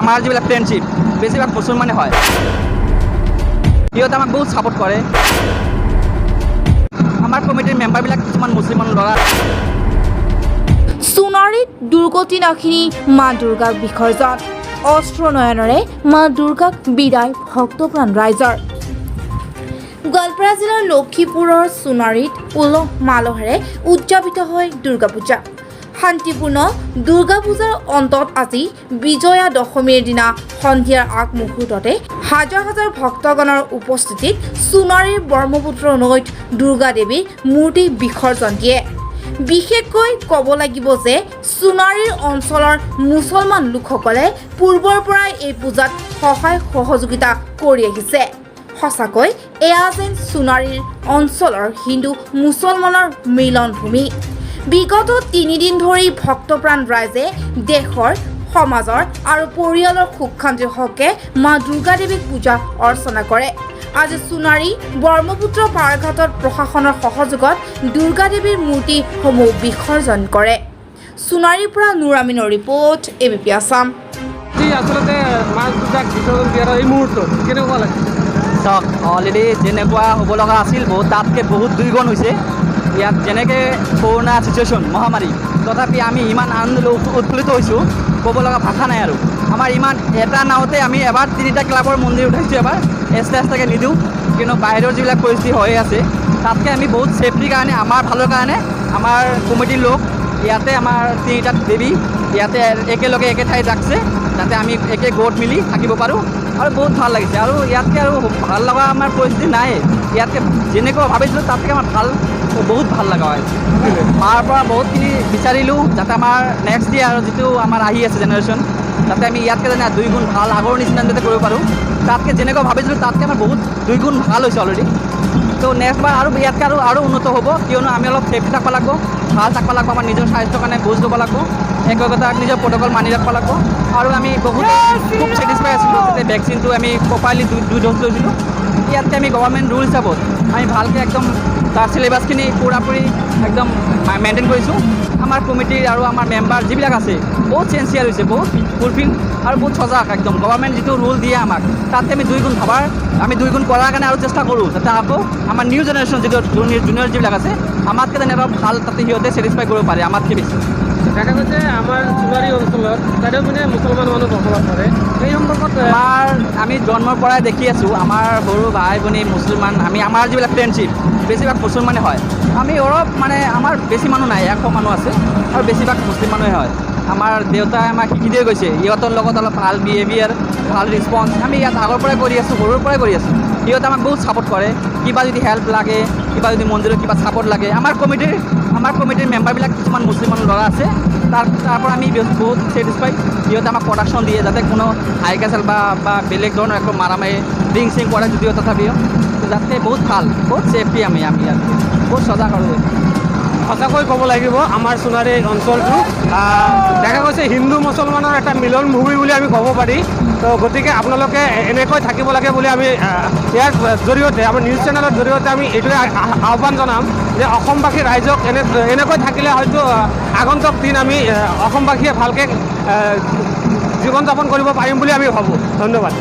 আমাৰ যিবিলাক ফ্ৰেণ্ডশ্বিপ বেছিভাগ মুছলমানে হয়। সিহঁতে আমাক বহুত ছাপোৰ্ট কৰে। আমাৰ কমিটিৰ মেম্বাৰবিলাক কিছুমান মুছলমান ল'ৰা। সোণাৰীত দুৰ্গতি নাশিনী মা দুৰ্গাক বিসৰ্জন, অস্ত্ৰ নয়নেৰে মা দুৰ্গাক বিদায় ভক্তপ্ৰাণ ৰাইজৰ। গোৱালপাৰা জিলাৰ লক্ষীপুৰৰ সোণাৰীত উলহ মালহেৰে উদযাপিত হয় দুৰ্গা পূজা। শান্তিপূৰ্ণ দুৰ্গা পূজাৰ অন্তত আজি বিজয়া দশমীৰ দিনা সন্ধিয়াৰ আগমুহূৰ্ততে হাজাৰ হাজাৰ ভক্তগণৰ উপস্থিতিত সোণাৰীৰ ব্ৰহ্মপুত্ৰ নৈত দুৰ্গা দেৱীৰ মূৰ্তি বিসৰ্জন দিয়ে। বিশেষকৈ ক'ব লাগিব যে সোণাৰীৰ অঞ্চলৰ মুছলমান লোকসকলে পূৰ্বৰ পৰাই এই পূজাত সহায় সহযোগিতা কৰি আহিছে। সঁচাকৈ এয়া যেন সোণাৰীৰ অঞ্চলৰ হিন্দু মুছলমানৰ মিলনভূমি। বিগত ৩ দিন ধৰি ভক্তপ্ৰাণ ৰাইজে দেশৰ, সমাজৰ আৰু পৰিয়ালৰ সুখ শান্তিৰ হকে মা দুৰ্গা দেৱীক পূজা অৰ্চনা কৰে। আজি সোণাৰী ব্ৰহ্মপুত্ৰ পাৰঘাটত প্ৰশাসনৰ সহযোগত দুৰ্গা দেৱীৰ মূৰ্তিসমূহ বিসৰ্জন কৰে। সোণাৰীৰ পৰা নুৰ আমিনৰ ৰিপৰ্ট, ABP আছাম। আচলতে মা দুৰ্গাক বিসৰ্জন দিয়াৰ এই মুহূৰ্ত কেনেকুৱা লাগে? চাওক, অলৰেডি যেনেকুৱা হ'ব লগা আছিল তাতকৈ বহুত দুইগুণ হৈছে। ইয়াত যেনেকৈ কৰোণা চিটুৱেশ্যন মহামাৰী, তথাপি আমি ইমান আনন্দ উৎফুল্লিত হৈছোঁ, ক'ব লগা ভাষা নাই আৰু। আমাৰ ইমান এটা নাওতে আমি এবাৰ 3টা ক্লাবৰ মন্দিৰ উঠাইছোঁ, এবাৰ এক্সট্ৰাকে নিদিওঁ, কিন্তু বাহিৰৰ যিবিলাক পৰিস্থিতি হৈ আছে তাতকৈ আমি বহুত ছেফটিৰ কাৰণে, আমাৰ ভালৰ কাৰণে আমাৰ কমিটিৰ লোক ইয়াতে আমাৰ 3টা দেৱী ইয়াতে একেলগে একে ঠাইত ৰাখছে, যাতে আমি একে গোট মিলি থাকিব পাৰোঁ। আৰু বহুত ভাল লাগিছে। আৰু ইয়াতকৈ আৰু ভাল লগা আমাৰ পৰিস্থিতি নাই। ইয়াতকৈ যেনেকুৱা ভাবিছিলোঁ তাতকৈ আমাৰ বহুত ভাল লগা হয়। মাৰ পৰা বহুতখিনি বিচাৰিলোঁ যাতে আমাৰ নেক্সট ইয়াৰ যিটো আমাৰ আহি আছে জেনেৰেশ্যন, যাতে আমি ইয়াতকৈ যেনে 2 গুণ ভাল আগৰ নিচিনা যাতে কৰিব পাৰোঁ। তাতকৈ যেনেকুৱা ভাবিছিলোঁ তাতকৈ আমাৰ বহুত 2 গুণ ভাল হৈছে অলৰেডি। তো নেক্সট বাৰ আৰু ইয়াতকৈ আৰু উন্নত হ'ব, কিয়নো আমি অলপ ছেফটি থাকিব লাগিব, ভাল থাকিব লাগিব, আমাৰ নিজৰ স্বাস্থ্যৰ কাৰণে বুজ ল'ব লাগিব, একতা নিজৰ প্ৰট'কল মানি ৰাখিব লাগিব। আৰু আমি বহুত খুব ছেটিছফাই আছিলোঁ যাতে ভেকচিনটো আমি প্ৰপাৰলি 2 ড'জ লৈছিলোঁ। ইয়াতকৈ আমি গভৰ্ণমেণ্ট ৰুল হিচাপত আমি ভালকৈ একদম তাৰ চিলেবাছখিনি পূৰাপূৰি একদম মেইনটেইন কৰিছোঁ। আমাৰ কমিটিৰ আৰু আমাৰ মেম্বাৰ যিবিলাক আছে বহুত চেঞ্চিয়াৰ হৈছে, বহুত ফুলফিল আৰু বহুত সজাগ একদম। গভৰ্ণমেণ্ট যিটো ৰুল দিয়ে আমাক তাতকৈ আমি 2 গুণ আমি 2 গুণ কৰাৰ কাৰণে আৰু চেষ্টা কৰোঁ, যাতে আকৌ আমাৰ নিউ জেনেৰেশ্যন যিটো জুনিয়ৰ যিবিলাক আছে আমাতকৈ যেনে অলপ ভাল তাতে সিহঁতে ছেটিছফাই কৰিব পাৰে আমাতকৈ বেছি। দেখা গৈছে আমাৰ সোণাৰী অঞ্চলত তাতেও মানে মুছলমান মানুহ বসবাস কৰে। এই সম্পৰ্কত আমি জন্মৰ পৰাই দেখি আছোঁ, আমাৰ সৰু ভাই ভনী মুছলমান, আমাৰ যিবিলাক ফ্ৰেণ্ডশ্বিপ বেছিভাগ মুছলমানে হয়। আমি অলপ আমাৰ বেছি মানুহ নাই, 100 মানুহ আছে, আৰু বেছিভাগ মুছলিম মানুহে হয়। আমাৰ দেউতাই আমাক শিকি দিয়ে গৈছে, ইহঁতৰ লগত অলপ ভাল বিহেভিয়াৰ, ভাল ৰেছপঞ্চ আমি ইয়াত আগৰ পৰাই কৰি আছোঁ, সৰুৰ পৰাই কৰি আছোঁ। সিহঁতে আমাক বহুত ছাপোৰ্ট কৰে। কিবা যদি হেল্প লাগে, কিবা যদি মন্দিৰত কিবা ছাপোৰ্ট লাগে, আমাৰ কমিটিৰ মেম্বাৰবিলাক কিছুমান মুছলমান ল'ৰা আছে, তাৰ পৰা আমি বহুত ছেটিছফাই। সিহঁতে আমাক প্ৰডাকশ্যন দিয়ে, যাতে কোনো হাই কাচাল বা বেলেগ ধৰণৰ একো মাৰামাৰি ড্ৰিংক চিং কৰে যদিও তথাপিও যাতে বহুত ভাল, বহুত ছেফটি আমি ইয়াত বহুত সজাগ আৰু। সঁচাকৈ ক'ব লাগিব আমাৰ সোণাৰী অঞ্চলটো দেখা গৈছে হিন্দু মুছলমানৰ এটা মিলনভূমি বুলি আমি ক'ব পাৰি। তো গতিকে আপোনালোকে এনেকৈ থাকিব লাগে বুলি আমি ইয়াৰ জৰিয়তে, আমাৰ নিউজ চেনেলৰ জৰিয়তে আমি এইটোৱে আহ্বান জনাম যে অসমবাসী ৰাইজক এনেকৈ থাকিলে হয়তো আগন্তুক দিন আমি অসমবাসীয়ে ভালকৈ জীৱন যাপন কৰিব পাৰিম বুলি আমি ভাবোঁ। ধন্যবাদ।